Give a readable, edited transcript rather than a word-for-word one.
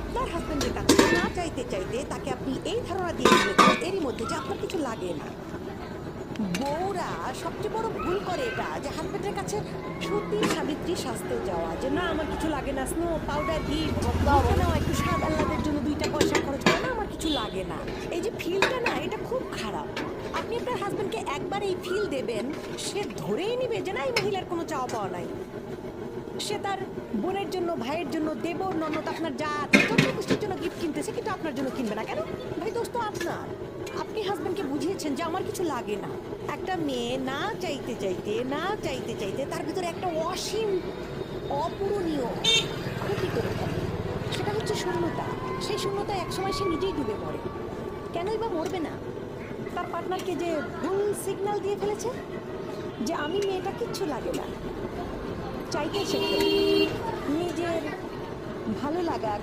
আপনার হাজবেন্ডের কাছে না চাইতে চাইতে তাকে আপনি এই ধারণা দিয়ে দিয়েছেন এরই মধ্যে যে আপনার কিছু লাগে না। বউরা সবচেয়ে বড় ভুল করে এটা, যে হাজবেন্ডের কাছে সত্যি সাবিত্রী সাজতে যাওয়া, যে না আমার কিছু লাগে না, স্নো পাউডার দিয়ে নাও, একটু স্বাদ আহ্লাদের জন্য 2টা পয়সা খরচ করে না, আমার কিছু লাগে না। এই যে ফিলটা না, এটা খুব খারাপ। আপনি আপনার হাজবেন্ডকে একবার এই ফিল দেবেন, সে ধরেই নিবে যে না এই মহিলার কোনো চাওয়া পাওয়া নাই। সে তার বোনের জন্য, ভাইয়ের জন্য, দেবর ননদ আপনার যা আছে চতুর্পুষ্টির জন্য গিফট কিনতেছে, কিন্তু আপনার জন্য কিনবে না কেন? ভাই দোস্ত আপনার, আপনি হাজবেন্ডকে বুঝিয়েছেন যে আমার কিছু লাগে না। একটা মেয়ে না চাইতে চাইতে না চাইতে চাইতে তার ভিতরে একটা অসীম অপূরণীয় ক্ষতি করে ফেলে, সেটা হচ্ছে শূন্যতা। সেই শূন্যতায় একসময় সে নিজেই ডুবে মরে। কেনই বা মরবে না? তার পার্টনারকে যে ভুল সিগন্যাল দিয়ে ফেলেছে যে আমি মেয়েটা কিচ্ছু লাগে না। চাইতে শেখে নিজের ভালো লাগা